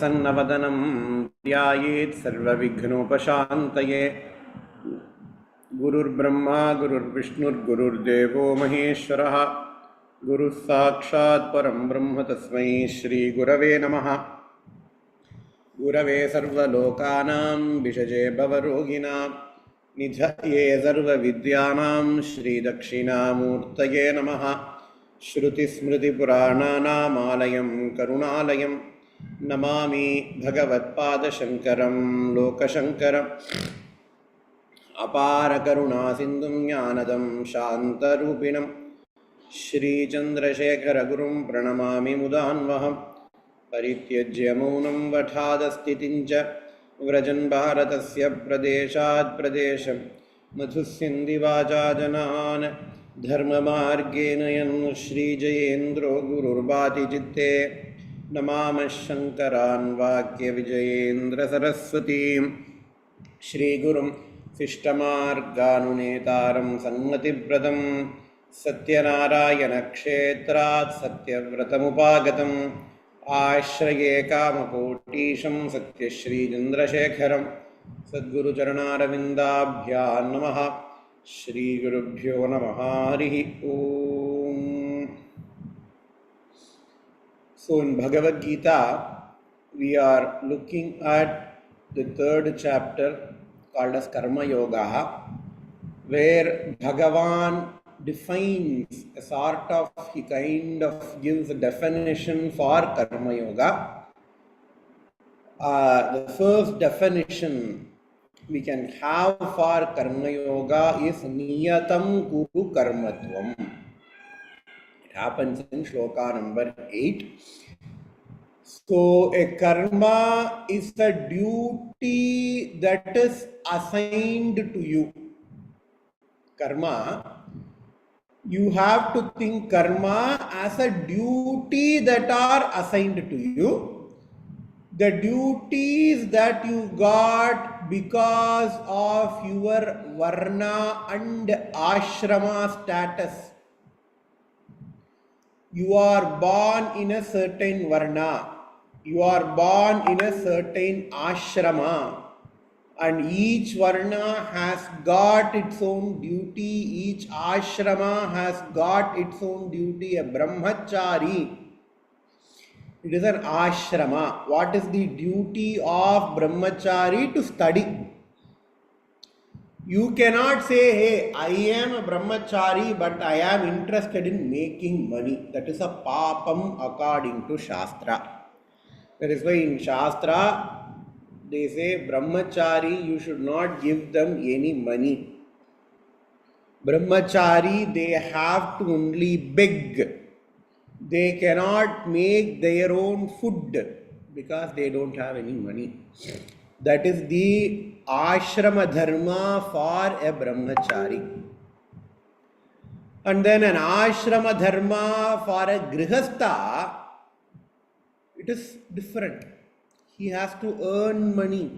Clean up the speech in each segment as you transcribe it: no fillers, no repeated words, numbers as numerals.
प्रसन्नवदनं ध्यायेत् सर्वविघ्नोपशान्तये। गुरुर्ब्रह्मा गुरुर्विष्णुर्गुरुर्देवो महेश्वरः। गुरुः साक्षात् परं ब्रह्म तस्मै श्रीगुरवे नमः। गुरवे सर्वलोकानां विषजे भवरोगिणां निधये सर्वविद्यानां श्रीदक्षिणामूर्तये नमः। श्रुतिस्मृतिपुराणानामालयं करुणालयं नमामि भगवत्पादशङ्करं लोकशङ्करम्। अपारकरुणासिन्धुं ज्ञानदं शान्तरूपिणं श्रीचन्द्रशेखरगुरुं प्रणमामि मुदान्वहम्। परित्यज्य मौनं वठादस्थितिं च व्रजन् भारतस्य प्रदेशात् प्रदेशं मधुस्यन्दिवाचा जनान् धर्ममार्गेण यन् श्रीजयेन्द्रो गुरुर्भाति चित्ते नमामः शङ्करान् वाक्यविजयेन्द्रसरस्वतीं श्रीगुरुं शिष्टमार्गानुनेतारं सन्मतिप्रदं सत्यनारायणक्षेत्रात् सत्यव्रतमुपागतम् आश्रये कामकोटीशं सत्यश्रीचन्द्रशेखरं सद्गुरुचरणारविन्दाभ्यां नमः। श्रीगुरुभ्यो नमः। हरिः ओम। So in Bhagavad Gita, we are looking at the third chapter called as Karma Yoga, where Bhagavan defines a sort of, he kind of gives a definition for Karma Yoga. The first definition we can have for Karma Yoga is Niyatam Kuru Karmatvam. It happens in Shloka number 8. So a karma is a duty that is assigned to you. Karma, you have to think karma as a duty that are assigned to you. The duties that you got because of your varna and ashrama status. You are born in a certain varna, you are born in a certain ashrama, and each varna has got its own duty, each ashrama has got its own duty. A brahmachari, it is an ashrama. What is the duty of brahmachari? To study. You cannot say, hey, I am a brahmachari but I am interested in making money. That is a papam according to Shastra. That is why in Shastra they say brahmachari, you should not give them any money. Brahmachari, they have to only beg. They cannot make their own food because they don't have any money. That is the ashrama dharma for a brahmachari. And then an ashrama dharma for a grihastha, it is different. He has to earn money.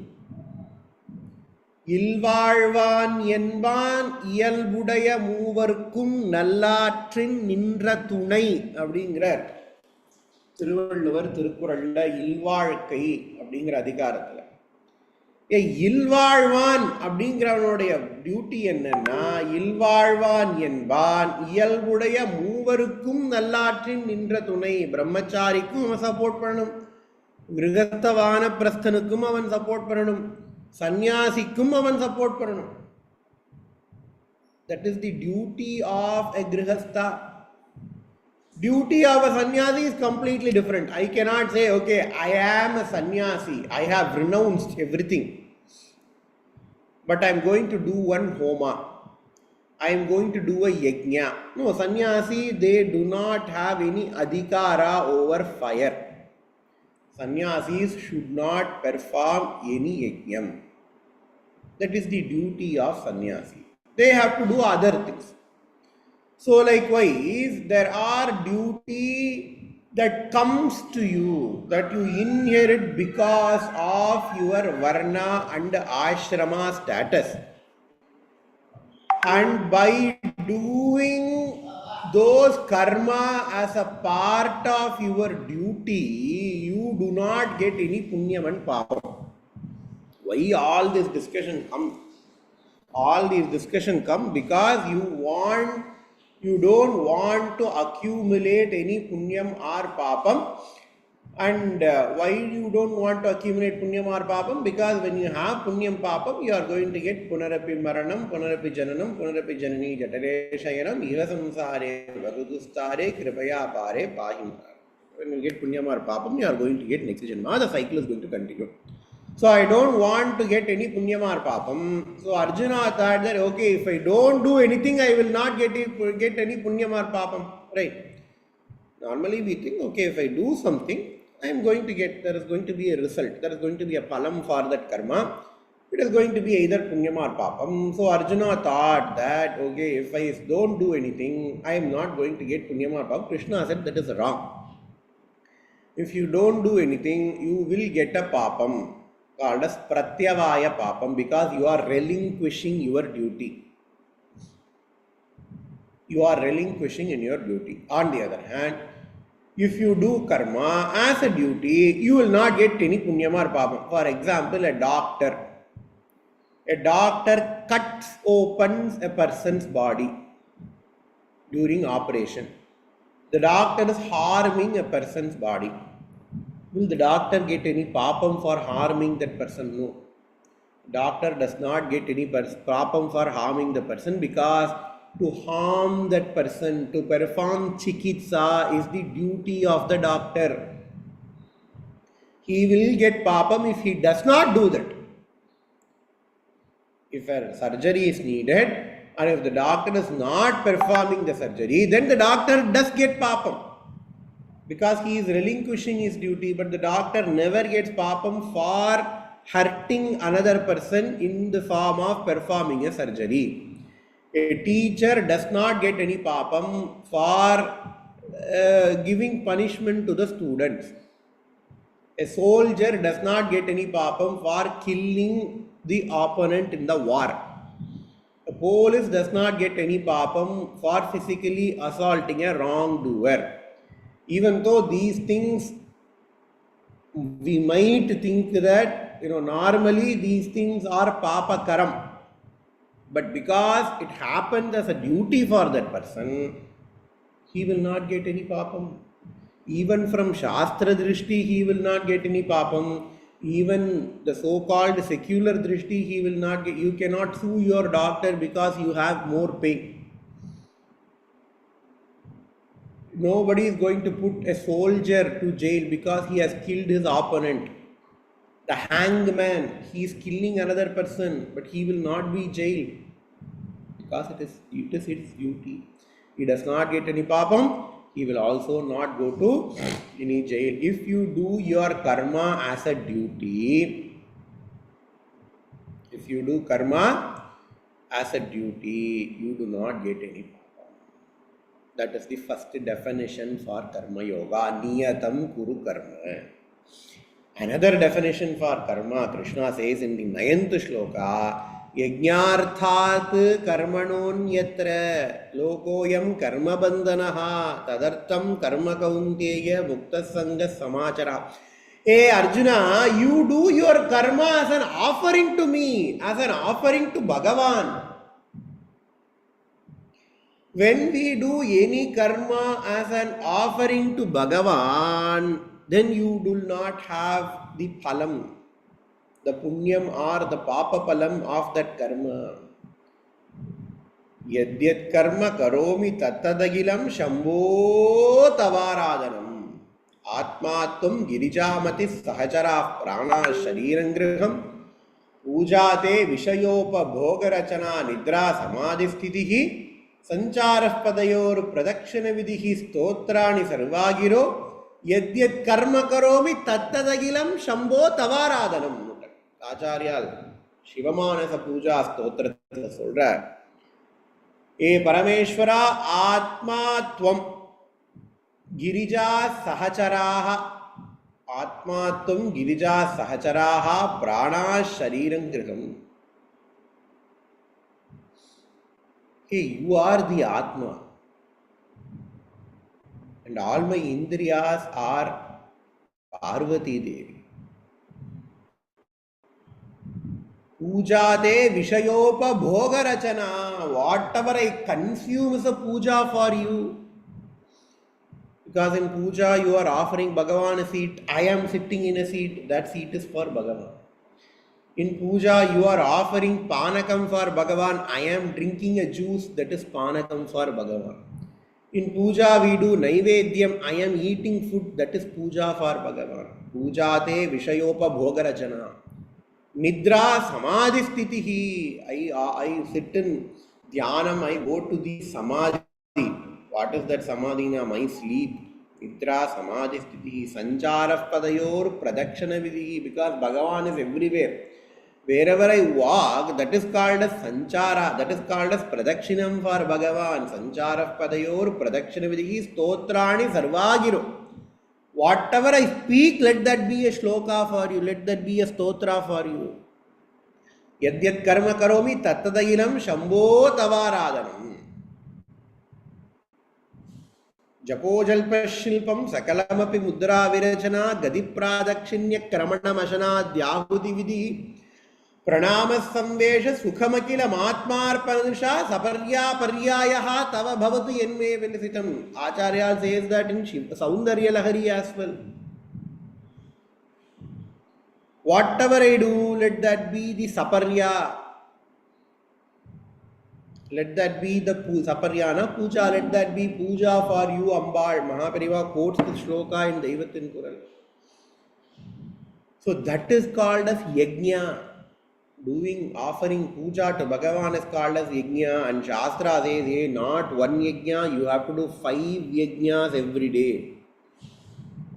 Ilvalvan yenvan iyalbudaya moovarkum nallatrin nindra thunai அப்படிங்கிறார் திருவள்ளுவர் திருக்குறள்ல இல்வாழ்க்கை அப்படிங்கிற அதிகாரத்துல. இல்வாழ்வான் அப்படிங்கிறவனுடைய duty என்னன்னா, இல்வாழ்வான் என்பான் இயல்புடைய மூவருக்கும் நல்லாற்றின் நின்ற துணை. பிரம்மச்சாரிக்கும் அவன் சப்போர்ட் பண்ணணும், கிரகஸ்தவான பிரஸ்தனுக்கும் அவன் சப்போர்ட் பண்ணணும், சந்நியாசிக்கும் அவன் சப்போர்ட் பண்ணணும். That is the duty of a grihastha. Duty of a sannyasi is completely different. I cannot say, okay, I am a sannyasi, I have renounced everything, but I am going to do one homa, I am going to do a yajna. No, sannyasi, they do not have any adhikara over fire. Sannyasis should not perform any yajnam. That is the duty of sannyasi. They have to do other things. So likewise, there are duty that comes to you, that you inherit because of your varna and ashrama status. And by doing those karma as a part of your duty, you you do not get any punyam and papam. Why all this discussion come? All these discussion come because you don't want to accumulate any punyam or papam. And why you don't want to accumulate punyam or papam? Because when you have punyam papam, you are going to get punarapi maranam, punarapi jananam, punarapi janani jatare shayanam, iha samsare vagudustare kripaya pare pahim. When you get punyam or papam, you are going to get next janma. The cycle is going to continue. So I don't want to get any punyam or papam. So Arjuna thought that, okay, if I don't do anything, I will not get any punyam or papam. Right? Normally we think, okay, if I do something, I am going to get, there is going to be a result. There is going to be a palam for that karma. It is going to be either punyam or papam. So Arjuna thought that, okay, if I don't do anything, I am not going to get punyam or papam. Krishna said that is wrong. If you don't do anything, you will get a papam called as pratyavaya papam because you are relinquishing your duty. You are relinquishing in your duty. On the other hand, if you do karma as a duty, you will not get any punyam or papam. For example, a doctor cuts opens a person's body during operation. The doctor is harming a person's body. Will the doctor get any papam for harming that person? No. Doctor does not get any papam for harming the person because to harm that person, to perform chikitsa is the duty of the doctor. He will get papam if he does not do that. If a surgery is needed and if the doctor is not performing the surgery, then the doctor does get papam because he is relinquishing his duty, but the doctor never gets papam for hurting another person in the form of performing a surgery. A teacher does not get any papam for giving punishment to the students. A soldier does not get any papam for killing the opponent in the war. A police does not get any papam for physically assaulting a wrongdoer. Even though these things, we might think that, normally these things are papa karam. But because it happens as a duty for that person, he will not get any papam. Even from Shastra Drishti, he will not get any papam. Even the so-called secular Drishti, he will not get. You cannot sue your doctor because you have more pain. Nobody is going to put a soldier to jail because he has killed his opponent. The hangman, he is killing another person, but he will not be jailed because it is his duty. He does not get any papam. He will also not go to any jail. If you do your karma as a duty, you do not get any papam. That is the first definition for karma yoga. Niyatam kuru karma. Another definition for karma, Krishna says in the 9th shloka, Yajnarthat karmanonyatra lokoyam karma bandhanaha tadartam karma kaunteya mukta sanga samachara. Hey Arjuna, you do your karma as an offering to me, as an offering to Bhagavan. When we do any karma as an offering to Bhagavan, then you do not have the phalam, the punyam or the papa palam of that karma. Yadyat karma karomi tattadagilam shambho tavaradanam atmatvam girijamati sahachara prana sharirangriham pujate vishayopa bhogarachana nidra samadhisthitihi sancharas padayor pradakshana vidihi stotrani sarvagiro Yadyat karma karomi tattadagilam shambho tavaradanam. Acharyal Shivamanasa Puja Stotrathila சொல்றார். E Parameshwara Atma Tvam Girija Sahacharaha Atma Tvam Girija Sahacharaha Prana Shariram Griham. Hey, you are the Atma. And all my indriyas are Parvati Devi. Pujate Vishayopa Bhoga Rachana. Whatever I consume is a puja for you. Because in puja you are offering Bhagavan a seat. I am sitting in a seat. That seat is for Bhagavan. In puja you are offering Panakam for Bhagavan. I am drinking a juice. That is Panakam for Bhagavan. In puja we do Naivedyam. I am eating food. That is puja for Bhagavan. Pujate Vishayopa Bhoga Rachana. Nidra Samadhi Sthitihi. I sit in Dhyanam. I go to the Samadhi. What is that Samadhi? My sleep. Nidra Samadhi Sthitihi. Sanchara Padayor Pradakshana Vidhi. Because Bhagavan is everywhere. Wherever I walk, that is called as Sanchara. That is called as Pradakshinam for Bhagavan. Sanchara Padayor Pradakshana Vidhi. Stotrani Sarvagiro. Whatever I speak, let that be a shloka for you, let that be a stotra for you. Yadyat karma karomi tattadainam shambho tavaradanam. Japo jalpa shilpam sakalamapi mudra virachana gadi pradakshinya kramanamashana dhyahuti vidhi. Pranama samvesha sukhamakila matmarpanusha saparya paryayaha tava bhavatu yenme velisitam. Acharya says that in Saundarya Lahari as well. Whatever I do, let that be the saparya. Let that be the saparyana puja. Let that be puja for you, Ambal. Mahapariva quotes the shloka in Daivatin Kural. So that is called as yajna. Offering puja to Bhagavan is called as yajna, and Shastra says, hey, not one yajna, you have to do 5 yajnas every day.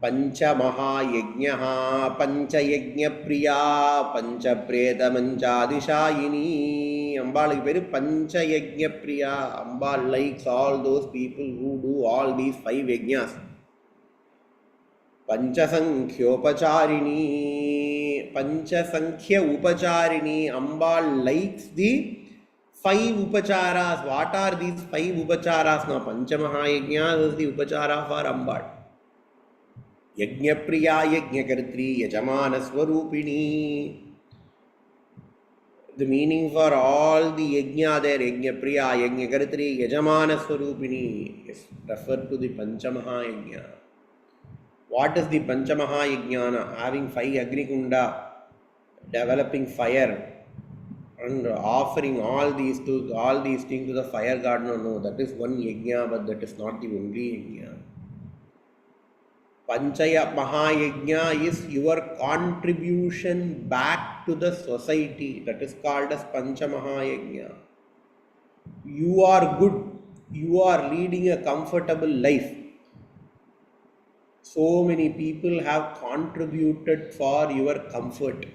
Pancha Maha Yajnaha, Pancha Yajna Priya, Pancha Preta Manchadishayini. Ambal is very Pancha Yajna Priya. Ambal likes all those people who do all these 5 yajnas. Pancha Sankhya Upacharini. Pancha Sankhya Upacharini. Ambal likes the 5 upacharas. What are these 5 upacharas? Now, Pancha Mahayajna is the upachara for Ambal. Yajna Priya, Yajna Kartri, Yajamana Swarupini. The meaning for all the yajna there, Yajna Priya, Yajna Kartri, Yajamana Swarupini, is referred to the Pancha Mahayajna. What is the Pancha Mahayajna? Having 5 Agnikunda, developing fire, and offering all these things to the fire god. No, that is one yajna, but that is not the only yajna. Panchaya Mahayajna is your contribution back to the society. That is called as Pancha Mahayajna. You are good. You are leading a comfortable life. So many people have contributed for your comfort.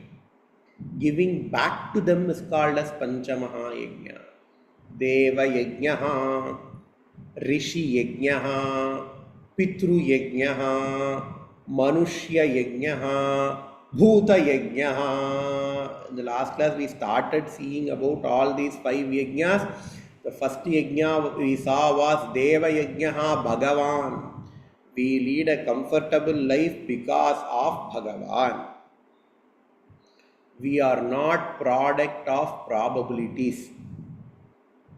Giving back to them is called as Pancha Mahayajna. Deva Yajnaha, Rishi Yajnaha, Pitru Yajnaha, Manushya Yajnaha, Bhuta Yajnaha. In the last class we started seeing about all these 5 yajnas. The first yajna we saw was Deva Yajnaha, Bhagavan. We lead a comfortable life because of Bhagavan. We are not product of probabilities.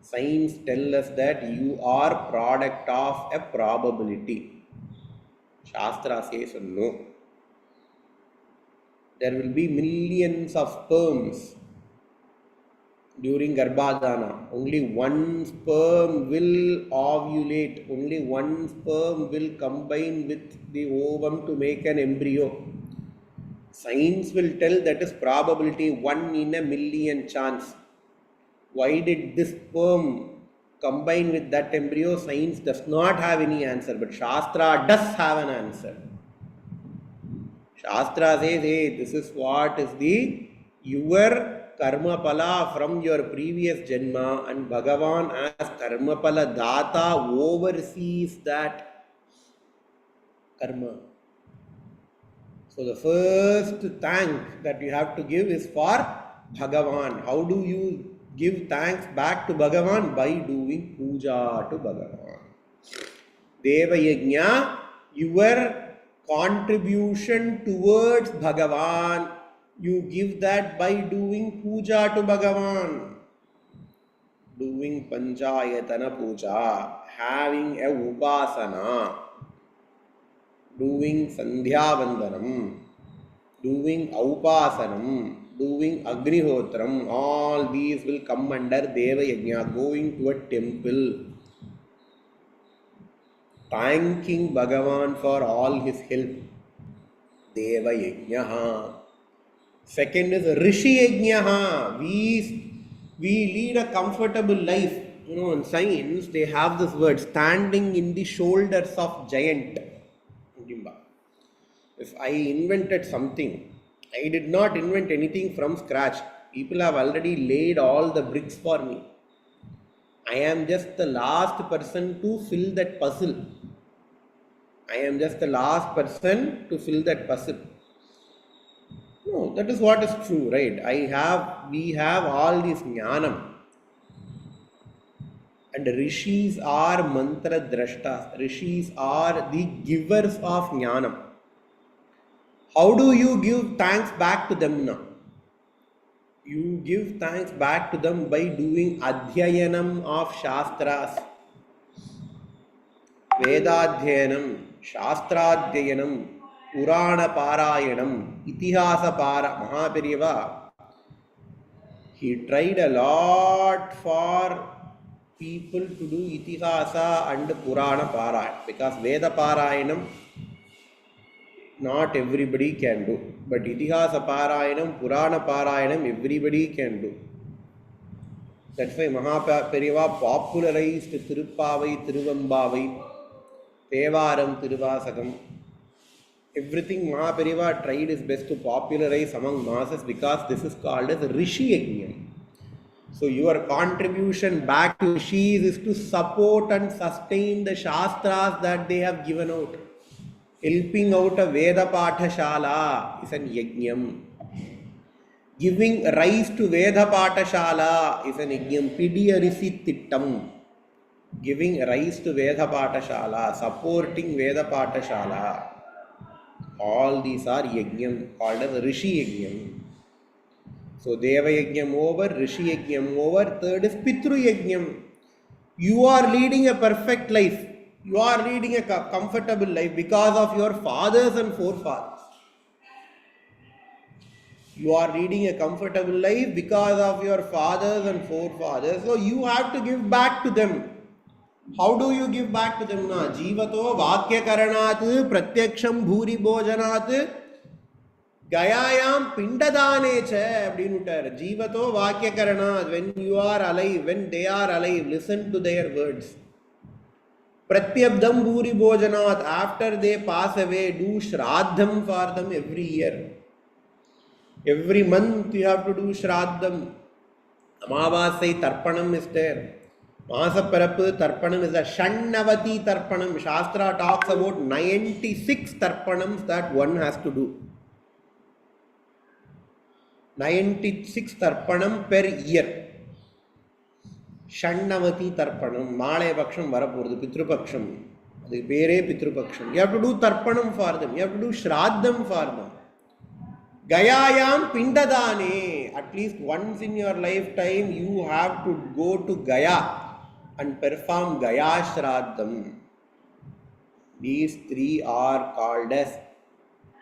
Science tells us that you are product of a probability. Shastra says no. There will be millions of sperms during Garbhadana. Only one sperm will ovulate. Only one sperm will combine with the ovum to make an embryo. Science will tell that is probability 1 in a million chance. Why did this sperm combine with that embryo? Science does not have any answer, but Shastra does have an answer. Shastra says, hey, this is what is your karma pala from your previous janma, and Bhagavan as karma pala data oversees that karma. So the first thank that you have to give is for Bhagavan. How do you give thanks back to Bhagavan? By doing puja to Bhagavan. Deva Yajna, your contribution towards Bhagavan, you give that by doing puja to Bhagavan, doing panchayatana puja, having a upasana, doing sandhya vandanam, doing aupasanam, doing agnihotram. All these will come under Deva Yajna. Going to a temple, thanking Bhagavan for all his help, Deva Yajna. Second is Rishi Yajna. We lead a comfortable life. In science, they have this word, standing in the shoulders of giant. If I invented something, I did not invent anything from scratch. People have already laid all the bricks for me. I am just the last person to fill that puzzle. No, that is what is true, right? We have all this jnanam. And rishis are mantra drashtas. Rishis are the givers of jnanam. How do you give thanks back to them now? You give thanks back to them by doing adhyayanam of shastras. Vedadhyayanam, shastradhyayanam, Purana Parayanam, Itihasa Mahaperiyava. He tried a lot for people to do Itihasa and Purana Parayana, because Veda Parayanam not everybody can do, but Itihasa Parayanam, Purana Parayanam everybody can do. That's why Mahaperiyava popularized Tirupavai, Tiruvambavai, Tevaram, Tiruvasakam. Everything Mahaperiyava tried his best to popularize among masses, because this is called as Rishi Yajna. So your contribution back to Rishis is to support and sustain the Shastras that they have given out. Helping out a Veda Pathashala is an Yajnam. Giving rise to Veda Pathashala is an Yajnam. Pidiyarisi Tittam. Giving rise to Veda Pathashala, supporting Veda Pathashala. All these are Yajnam, called as Rishi Yajnam. So Deva Yajnam over, Rishi Yajnam over. Third is Pitru Yajnam. You are leading a perfect life. You are leading a comfortable life because of your fathers and forefathers. You are leading a comfortable life because of your fathers and forefathers. So you have to give back to them. How do you give back to them? Jivato Vakya Karanat Pratyaksham Bhuri Bhojanat Gayayam Pindadanecha Abdinutar. Jivato Vakya Karanat. When you are alive, when they are alive, listen to their words. Pratyabdam Bhuri Bhojanat. After they pass away, do Shraddham for them every year. Every month you have to do Shraddham. Amavasai Tarpanam is there. Masaparappu Tarpanam is a Shannavati Tarpanam. Shastra talks about 96 Tarpanams that one has to do. 96 Tarpanam per year. Shannavati Tarpanam. Male Paksham Varapurdu, Pitrupaksham. The Pere Pitrupaksham. You have to do Tarpanam for them. You have to do Shraddham for them. Gayayam Pindadane. At least once in your lifetime you have to go to Gaya and perform Gaya Shraddham. These three are called as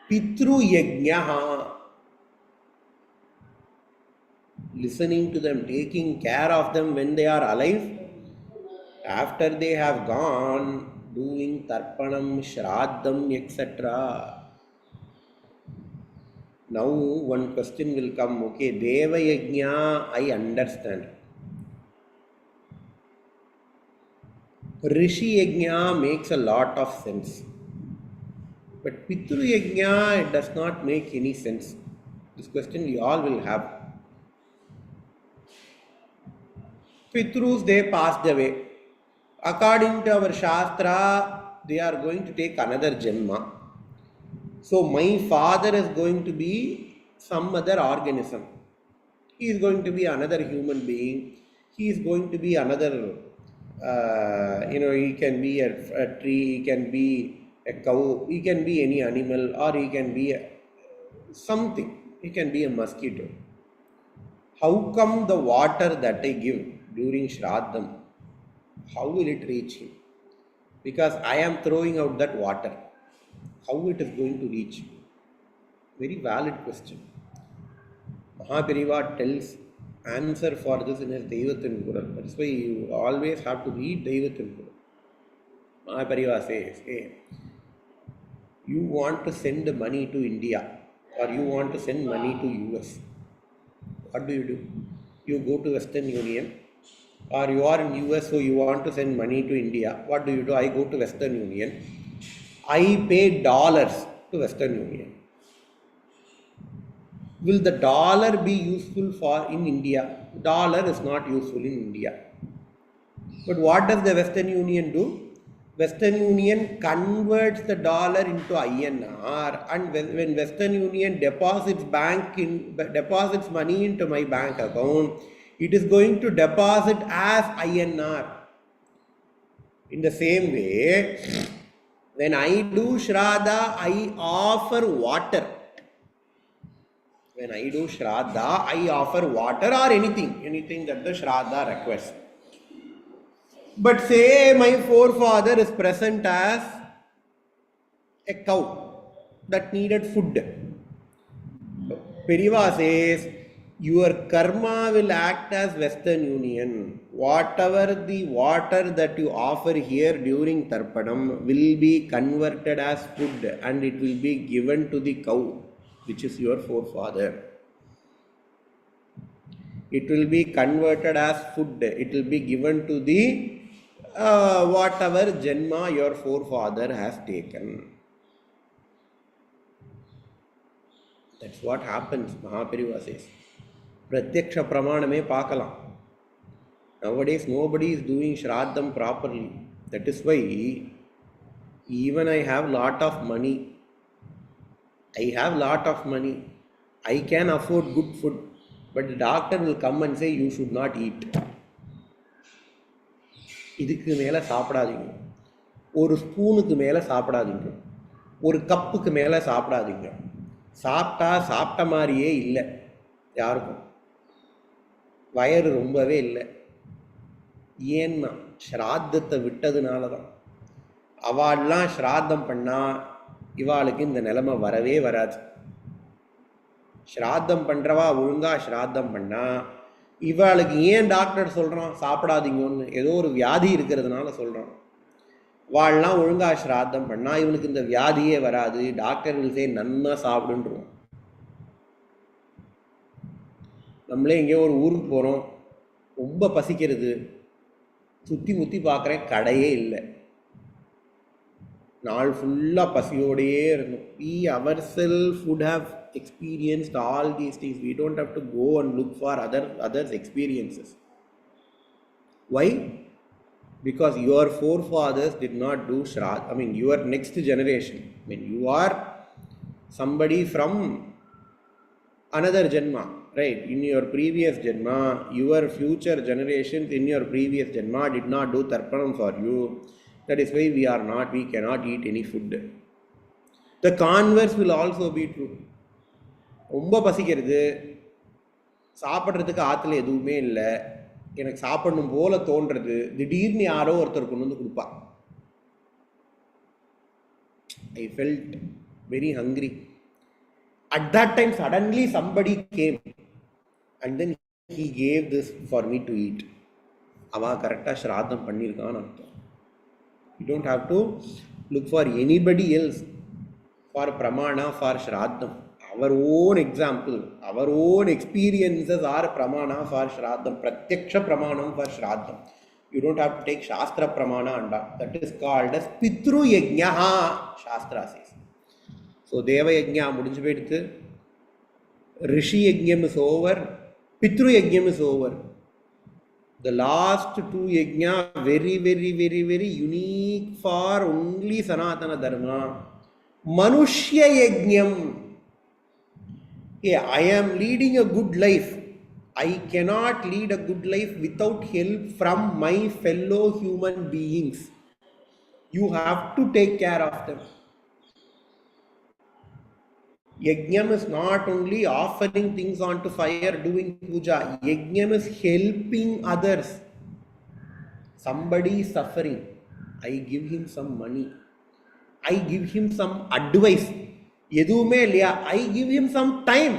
Pitru Yajnaha. Listening to them, taking care of them when they are alive. After they have gone, doing Tarpanam, Shraddham, etc. Now one question will come, okay, Deva Yajna, I understand. Rishi Yajna makes a lot of sense. But Pitru Yajna, it does not make any sense. This question we all will have. Pitrus, they passed away. According to our Shastra, they are going to take another Janma. So my father is going to be some other organism. He is going to be another human being. He is going to be another, he can be a tree, he can be A cow, he can be any animal, or he can be something, he can be a mosquito. How come the water that I give during Shraddham, how will it reach him? Because I am throwing out that water. How it is going to reach? Very valid question. Mahapariva tells answer for this in his Deivathin Kural. That's why you always have to read Deivathin Kural. Mahapariva says, hey, you want to send money to India or you want to send money to US. What do? You go to Western Union, or you are in US, so you want to send money to India. What do? I go to Western Union. I pay dollars to Western Union. Will the dollar be useful for in India? Dollar is not useful in India. But what does the Western Union do? Western Union converts the dollar into INR, and when Western Union deposits money into my bank account, it is going to deposit as INR. In the same way, when I do Shraddha, I offer water. When I do Shraddha, I offer water or anything that the Shraddha requests. But say my forefather is present as a cow that needed food. Periva says, your karma will act as Western Union. Whatever the water that you offer here during Tarpanam will be converted as food and it will be given to the cow, which is your forefather. It will be converted as food. It will be given to the whatever Janma your forefather has taken. That's what happens, Mahapariva says. Pratyaksha Pramaname Pakalam. Nowadays, nobody is doing Shraddham properly. That is why, even I have lot of money. I can afford good food. But the doctor will come and say, you should not eat. இதுக்கு மேலே சாப்பிடாதீங்க, ஒரு ஸ்பூனுக்கு மேலே சாப்பிடாதீங்க, ஒரு கப்புக்கு மேலே சாப்பிடாதீங்க. சாப்பிட்ட மாதிரியே இல்லை, யாருக்கும் வயறு ரொம்பவே இல்லை. ஏன்னா ஸ்ராத்தத்தை விட்டதுனால தான். அவள்லாம் ஸ்ராத்தம் பண்ணால் இவாளுக்கு இந்த நிலைமை வரவே வராது. ஸ்ராத்தம் பண்ணுறவா ஒழுங்காக ஸ்ராத்தம் பண்ணால் இவாளுக்கு ஏன் டாக்டர் சொல்கிறான் சாப்பிடாதீங்கன்னு, ஏதோ ஒரு வியாதி இருக்கிறதுனால சொல்கிறான். வாழலாம் ஒழுங்காக ஸ்ராத்தம் பண்ணால் இவனுக்கு இந்த வியாதியே வராது. டாக்டர்களுக்கே நன்னா சாப்பிடுன்றோம். நம்மளே எங்கேயோ ஒரு ஊருக்கு போகிறோம், ரொம்ப பசிக்கிறது, சுற்றி முற்றி பார்க்குறேன், கடையே இல்லை. நாள் ஃபுல்லாக பசியோடையே இருந்தோம். We ourselves would have experienced all these things. We don't have to go and look for others' experiences. Why? Because your forefathers did not do Shraddha. Your next generation. You are somebody from another Janma, right? In your previous Janma, your future generations in your previous Janma did not do Tarpanam for you. That is why we cannot eat any food. The converse will also be true. ரொம்ப பசிக்கிறது, சாப்பிட்றதுக்கு ஆற்றுல எதுவுமே இல்லை, எனக்கு சாப்பிடணும் போல தோன்றது, திடீர்னு யாரோ ஒருத்தர் கொண்டு வந்து கொடுப்பா. I felt very hungry. At that time suddenly somebody came and then he gave this for me to eat. அவா கரெக்டாக ஸ்ராத்தம் பண்ணியிருக்கான்னு அர்த்தம். You don't have to look for anybody else for pramana, for shraddham. Our own example, our own experiences are pramana for shraddham, pratyaksha pramanam for shraddham. You don't have to take shastra pramana and that is called as pitru yajnaha, shastra says. So deva yajna mudinju poiduthu, rishi yajnam is over, pitru yajnam is over. The last two yajna very, very, very, very unique for only Sanatana Dharma. Manushya yajnam. Yeah, I am leading a good life. I cannot lead a good life without help from my fellow human beings. You have to take care of them. Yajnam is not only offering things onto fire, doing puja. Yajnam is helping others. Somebody is suffering. I give him some money. I give him some advice. I give him some time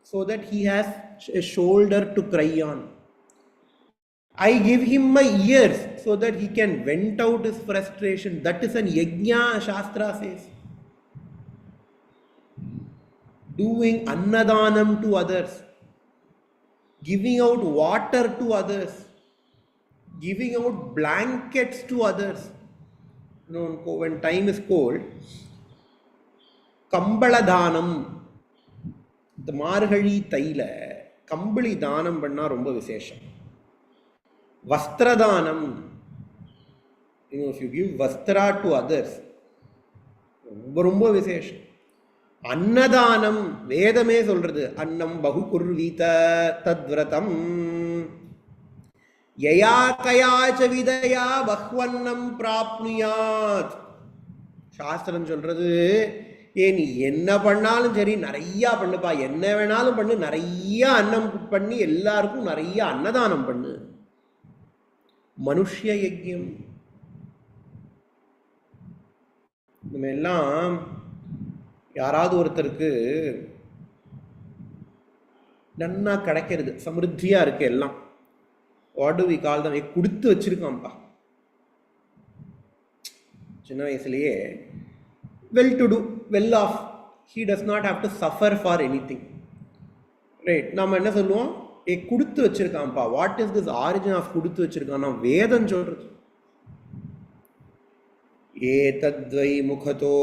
so that he has a shoulder to cry on. I give him my ears so that he can vent out his frustration. That is an yajna, Shastra says. Doing annadanam to others, giving out water to others, giving out blankets to others. When time is cold, Kambaladanam, the Margari Taila, Kambali Danam Banna Rumba Visesha. Vastradanam, if you give Vastra to others, Rumba Visesha. Annadanam, Vedame Solradu, Annam Bahukurvita Tadvratam Yaya Kaya Chavidaya Bahwannam Prapnuyat. Shastram Solradu, நீ என்ன பண்ணாலும் சரி நிறையா பண்ணுப்பா, என்ன வேணாலும் பண்ணு, நிறைய அன்னம் பண்ணி எல்லாருக்கும் நிறைய அன்னதானம் பண்ணு. மனுஷ்ய யஜ்யம். நம்ம எல்லாம் யாராவது ஒருத்தருக்கு நன்னா கிடைக்கிறது, சமிருத்தியா இருக்கு எல்லாம், வாட் டு வி கால் தம், கொடுத்து வச்சிருக்கான்ப்பா. சின்ன வயசுலயே well to do, well off, he does not have to suffer for anything, right? நாம என்ன சொல்லுவோம், கொடுத்து வச்சிருக்கான்ப்பா. What is this origin of கொடுத்து வச்சிருக்கான்? வேதம் சொல்றது. ஏதத்வை முகதோ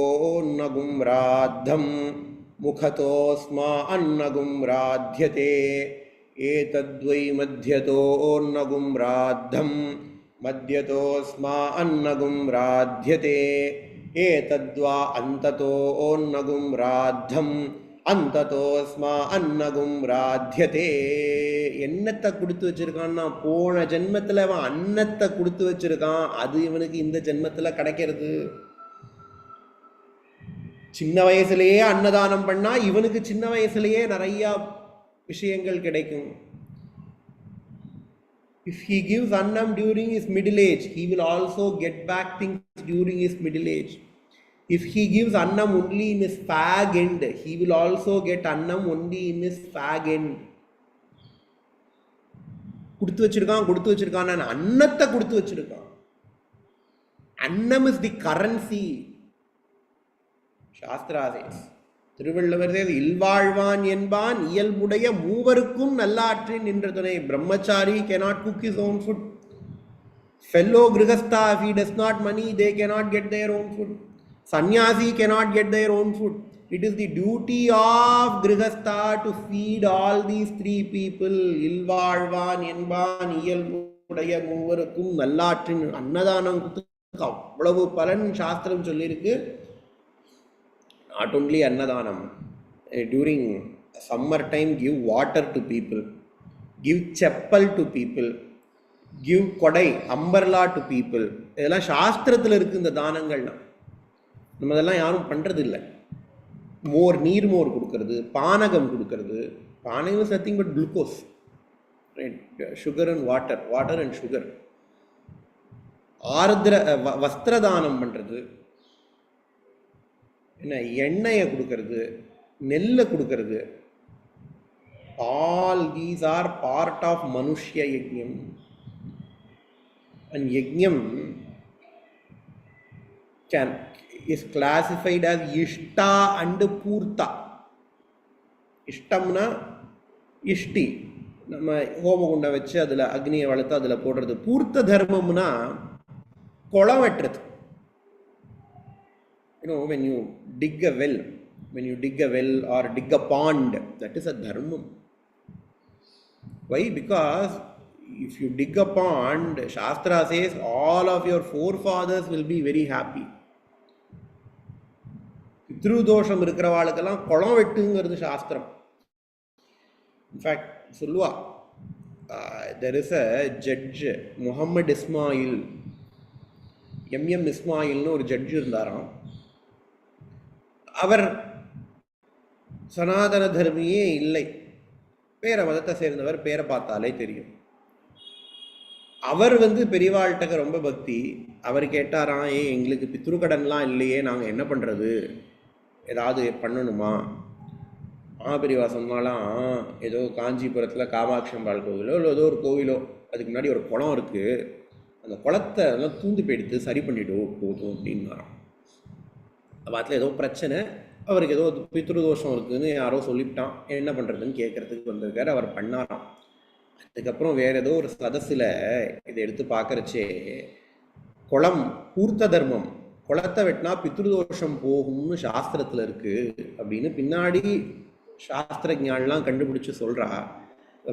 நகும் ராத்தம் முகதோஸ்மா அன்னகும் ராத்யதே ஏதத்வை மத்யதோ நகும் ராத்தம் மத்யதோஸ்மா அன்னகும் ராத்யதே ஏதத்வா அந்ததோ நகும் ராத்தம் அந்ததோஸ்மா அன்னகும் ராத்யதே. என்னத்தை கொடுத்து வச்சிருக்கான்னா, போன ஜென்மத்தில் அவன் அன்னத்தை கொடுத்து வச்சிருக்கான், அது இவனுக்கு இந்த ஜென்மத்தில் கிடைக்கிறது. சின்ன வயசுலேயே அன்னதானம் பண்ணா இவனுக்கு சின்ன வயசுலேயே நிறைய விஷயங்கள் கிடைக்கும். If he gives annam during his middle age, he will also get back things during his middle age. If he gives annam only in his fag end, he will also get annam only in his fag end. கொடுத்து வச்சிருக்கான், அன்னத்தை கொடுத்து வச்சிருக்கான். Annam is the currency. Shastra says, Thiruvalluvar says, இல்வாழ்வான் என்பான் இயல்புடைய மூவருக்கும் நல்லாற்றின் நின்ற துணை. Brahmachari cannot cook his own food. Fellow grihastha, if he does not money, they cannot get their own food. Sannyasi cannot get their own food. It is the duty of grihastha to feed all these three people. இல்வாழ்வான் என்பான் இயல்புடைய மூவருக்கும் நல்லாற்றின். அன்னதானம் அவ்வளவு பலன் சாஸ்திரம் சொல்லியிருக்கு. Not only annadhanam, during summer time give water to people, give chappal to people, give kodai, umbrella to people. இதெல்லாம் சாஸ்திரத்தில் இருக்கு இந்த தானங்கள்லாம். நம்ம இதெல்லாம் யாரும் பண்ணுறது இல்லை. நீர்மோர் கொடுக்கறது, பானகம் கொடுக்கறது. Panakam is nothing but glucose, right? Sugar and water and sugar. வஸ்திரதானம் பண்ணுறது, என்ன எண்ணெயை கொடுக்கறது, நெல்லை கொடுக்கறது. All these are part of manushya yajnam. And யஜ்ஞம் is classified as ishta and purta. இஷ்டம்னா இஷ்டி, நம்ம ஹோமகுண்டை வச்சு அதில் அக்னியை வளர்த்து அதில் போடுறது. பூர்த்த தர்மம்னா குளம் வெட்டுறது. When you dig a well or dig a pond, that is a dharmam. Why? Because if you dig a pond, Shastra says all of your forefathers will be very happy. பித்ரு தோஷம் இருக்கிறவாளுக்கெல்லாம் குளம் வெட்டுங்கிறது சாஸ்திரம். இன்ஃபேக்ட் சொல்லுவா, there is a judge, Muhammad Ismail. M இஸ்மாயில்னு ஒரு judge இருந்தாராம். அவர் சனாதன தர்மியே இல்லை, வேற மதத்தை சேர்ந்தவர், பேரை பார்த்தாலே தெரியும். அவர் பெரியவாள்கிட்ட ரொம்ப பக்தி. அவர் கேட்டாராம், எங்களுக்கு பித்ருக்கடன்லாம் இல்லையே, நாங்கள் என்ன பண்ணுறது, ஏதாவது பண்ணணுமா? பெரியவா சொன்னாலாம், ஏதோ காஞ்சிபுரத்தில் காமாட்சி அம்பாள் கோவிலோ இல்லை ஏதோ ஒரு கோவிலோ, அதுக்கு முன்னாடி ஒரு குளம் இருக்குது, அந்த குளத்தை எல்லாம் தூந்து போயிடுத்து சரி பண்ணிவிடும் போதும் அப்படின்னாராம். பாத்தில் ஏதோ பிரச்சனை, அவருக்கு ஏதோ பித்ருதோஷம் இருக்குதுன்னு யாரோ சொல்லிவிட்டான், என்ன பண்ணுறதுன்னு கேட்குறதுக்கு வந்திருக்காரு. அவர் பண்ணாராம். அதுக்கப்புறம் வேற ஏதோ ஒரு சதஸில் இதை எடுத்து பார்க்கறச்சே, குளம் பூர்த்த தர்மம், குளத்தை வெட்டினா பித்ருதோஷம் போகும்னு சாஸ்திரத்தில் இருக்குது அப்படின்னு பின்னாடி சாஸ்திரஜான்லாம் கண்டுபிடிச்சு சொல்கிறா.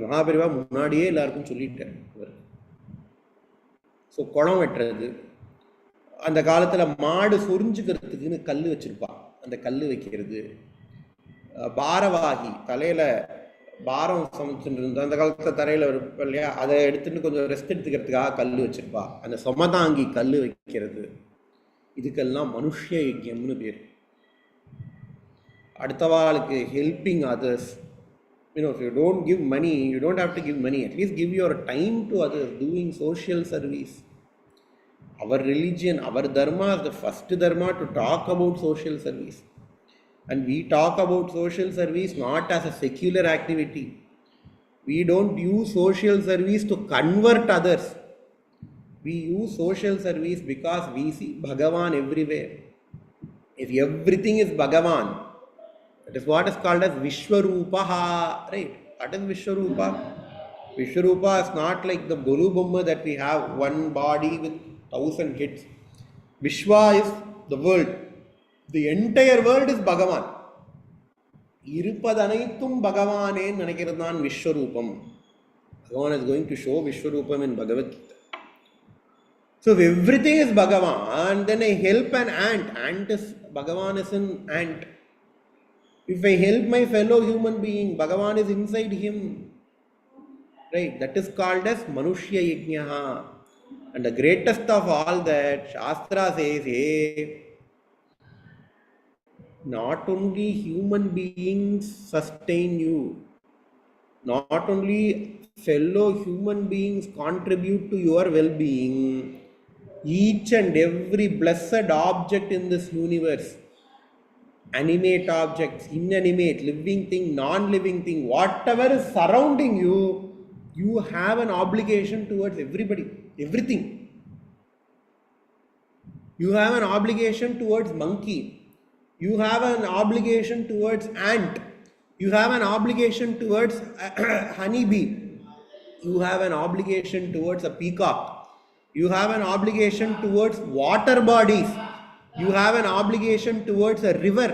மகாபெரிவா முன்னாடியே எல்லாருக்கும் சொல்லிட்டார். ஸோ குளம் வெட்டுறது, அந்த காலத்தில் மாடு சொரிஞ்சுக்கிறதுக்குன்னு கல் வச்சுருப்பா, அந்த கல் வைக்கிறது. பாரவாகி, தலையில் பாரம் சமைச்சுட்டு இருந்தா அந்த காலத்தில் தரையில் இருப்பா இல்லையா, அதை எடுத்துட்டு கொஞ்சம் ரெஸ்ட் எடுத்துக்கிறதுக்காக கல் வச்சுருப்பா, அந்த சொமதாங்கி கல் வைக்கிறது. இதுக்கெல்லாம் மனுஷ யஜ்யம்னு பேர். அடுத்தவாளுக்கு helping others. If you don't give money, you don't have to give money. At least give your time to others, doing social service. Our religion, our dharma is the first dharma to talk about social service. And we talk about social service not as a secular activity. We don't use social service to convert others. We use social service because we see Bhagavan everywhere. If everything is Bhagavan, that is what is called as Vishwarupaha, right? What is Vishwarupa? Vishwarupa is not like the Golu Bomma that we have one body with 1000 heads. Vishwa is the world. The entire world is Bhagavan. Irupadaneithum Bhagavane nanikirathan Vishwarupam. Bhagavan is going to show Vishwarupam in Bhagavad Gita. So if everything is Bhagavan, then I help an ant. Ant is, Bhagavan is an ant. If I help my fellow human being, Bhagavan is inside him. Right? That is called as Manushya Yajnaha. And the greatest of all that, Shastra says, hey, not only human beings sustain you, not only fellow human beings contribute to your well-being, each and every blessed object in this universe, animate objects, inanimate, living thing, non-living thing, whatever is surrounding you, you have an obligation towards everybody, everything. You have an obligation towards monkey. You have an obligation towards ant. You have an obligation towards honeybee. You have an obligation towards a peacock. You have an obligation towards water bodies. You have an obligation towards a river.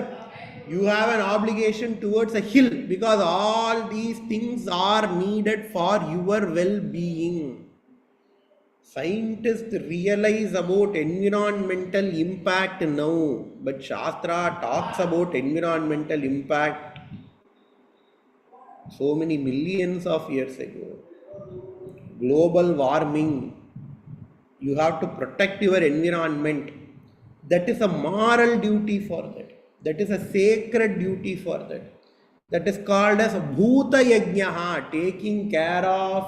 You have an obligation towards a hill, because all these things are needed for your well-being. Scientists realize about environmental impact now, but Shastra talks about environmental impact so many millions of years ago. Global warming, you have to protect your environment. That is a moral duty for that. That is a sacred duty for that. That is called as Bhuta Yajnaha, taking care of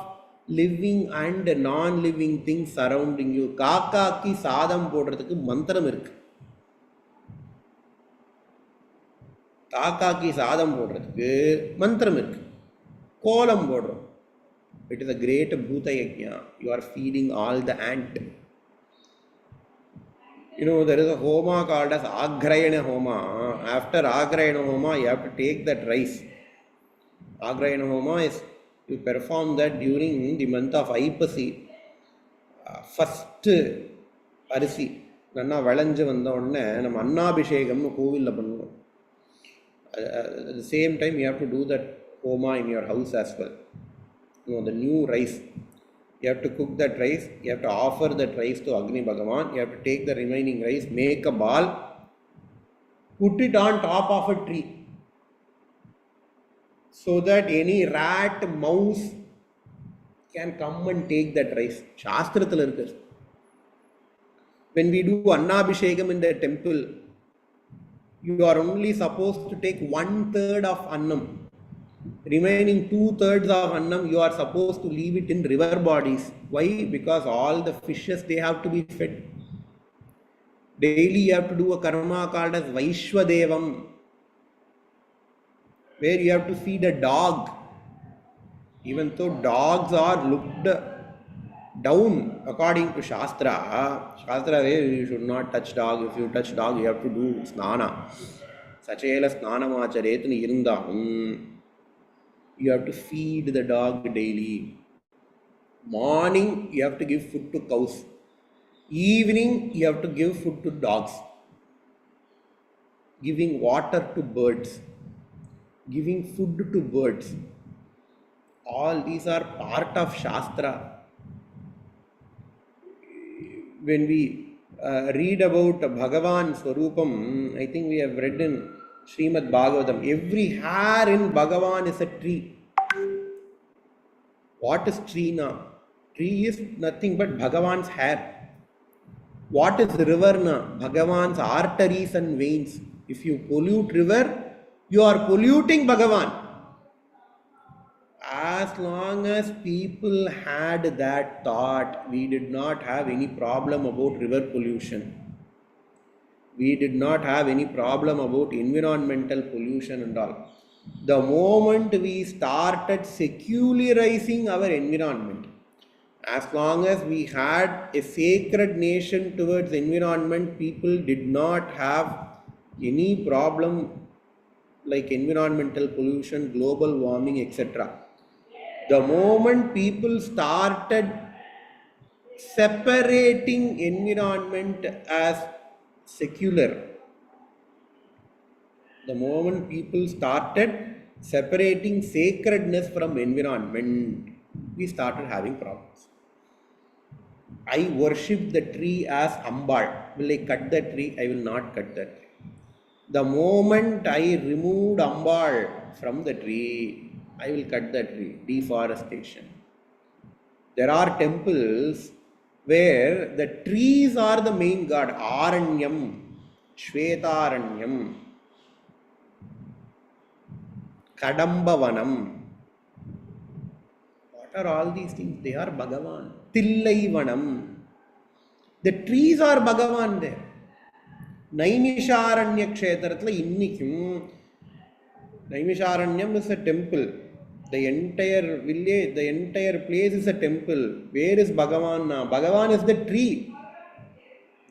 living and non-living things surrounding you. Kakaki sadam podradhukku mantram irukku. Kakaki sadam podradhukku mantram irukku. Kolam podrom. It is a great Bhuta Yajna. You are feeding all the ant. There is a homa called as Agrayana Homa. After Agrayana Homa, you have to take that rice. Agrayana Homa is, you perform that during the month of Aipasi. First Arisi. Nanna Valanju vanda odane nam Annabhishekam kovilla pannuvom. At the same time, you have to do that homa in your house as well. The new rice. You have to cook that rice, you have to offer that rice to Agni Bhagavan, you have to take the remaining rice, make a ball, put it on top of a tree, so that any rat, mouse can come and take that rice. Shastrathil irukku. When we do Annabhishekam in the temple, you are only supposed to take 1/3 of Annam. Remaining 2/3 of Annam, you are supposed to leave it in river bodies. Why? Because all the fishes, they have to be fed. Daily you have to do a karma called as Vaishwadevam, where you have to feed a dog. Even though dogs are looked down according to Shastra, Shastra says you should not touch dog. If you touch dog, you have to do snana. Sachela snanamacharetni irundahum. You have to feed the dog daily. Morning, you have to give food to cows. Evening, you have to give food to dogs. Giving water to birds. Giving food to birds. All these are part of Shastra. When we read about Bhagavan Swarupam, I think we have read in Srimad Bhagavatam, every hair in Bhagavan is a tree. What is tree now? Tree is nothing but Bhagavan's hair. What is river now? Bhagavan's arteries and veins. If you pollute river, you are polluting Bhagavan. As long as people had that thought, we did not have any problem about river pollution. We did not have any problem about environmental pollution and all. The moment we started secularizing our environment, as long as we had a sacred nation towards environment, people did not have any problem like environmental pollution, global warming, etc. The moment people started separating environment as secular, the moment people started separating sacredness from environment, we started having problems. I worship the tree as Ambal. Will I cut the tree? I will not cut the tree. The moment I removed Ambal from the tree, I will cut the tree. Deforestation. There are temples where the trees are the main god. Aranyam, Shvetaranyam, Kadambavanam. What are all these things? They are Bhagavan. Tillaivanam. The trees are Bhagavan there. Naimisharanya Kshetrathla innikum. Naimisharanyam is a temple. The entire village, the entire place is a temple. Where is Bhagavan now? Bhagavan is the tree.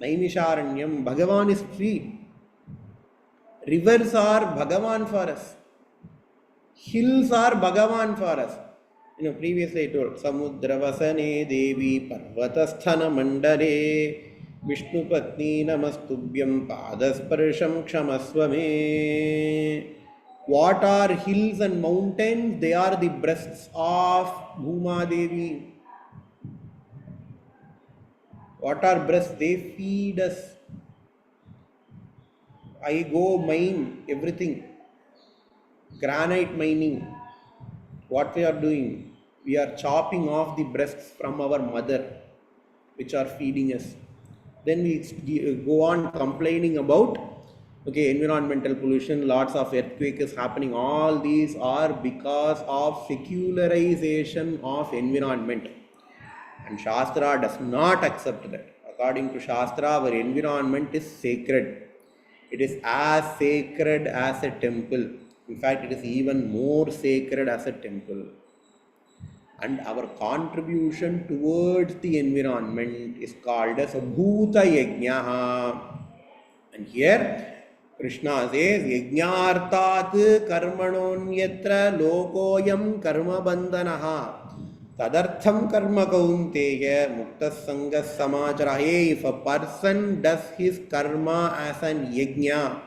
Naimisharanyam. Bhagavan is tree. Rivers are Bhagavan for us. Hills are Bhagavan for us. Previously I told Samudravasane Devi Parvatasthana Mandare Vishnu Patni Namastubhyam Padasparsham Kshamasvame. What are hills and mountains? They are the breasts of Bhuma Devi. What are breasts? They feed us. I go mine everything. Granite mining. What we are doing? We are chopping off the breasts from our mother, which are feeding us. Then we go on complaining about environmental pollution, lots of earthquake is happening. All these are because of secularization of environment. And Shastra does not accept that. According to Shastra, our environment is sacred. It is as sacred as a temple. In fact, it is even more sacred as a temple. And our contribution towards the environment is called as a Bhuta Yajna. And here, Krishna says, Yajnartat karmanonyatra lokoyam karma bandhanaha tadartham karma kaunteya muktas sangas samachara. Hey, if a person does his karma as an yajna,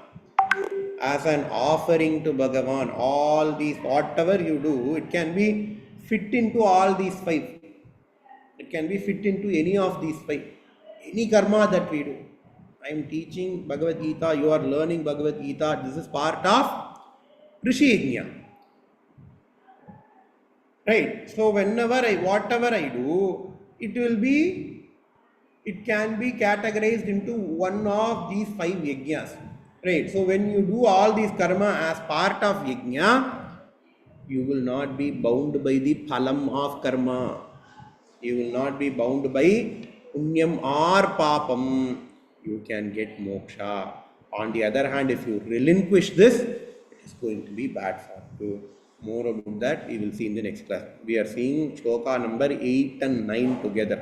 as an offering to Bhagavan, all these, whatever you do, it can be fit into all these five. It can be fit into any of these five. Any karma that we do. I am teaching Bhagavad Gita, you are learning Bhagavad Gita, this is part of Rishi Yajna. Right? So whatever I do, it will be it can be categorized into one of these 5 yajnas. Right. So when you do all these karma as part of yajna, you will not be bound by the phalam of karma. You will not be bound by punyam or papam. You can get moksha. On the other hand, if you relinquish this, it is going to be bad for you. More about that we will see in the next class. We are seeing shloka number 8 and 9 together.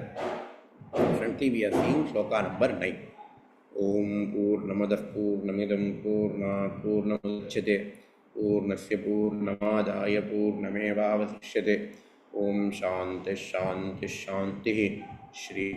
Currently we are seeing shloka number 9. Om Purnamadah Purnamidam Purnat Purnamudachyate Purnasya Purnamadaya Purnamevavasishyate Om Shanti Shanti Shanti Shri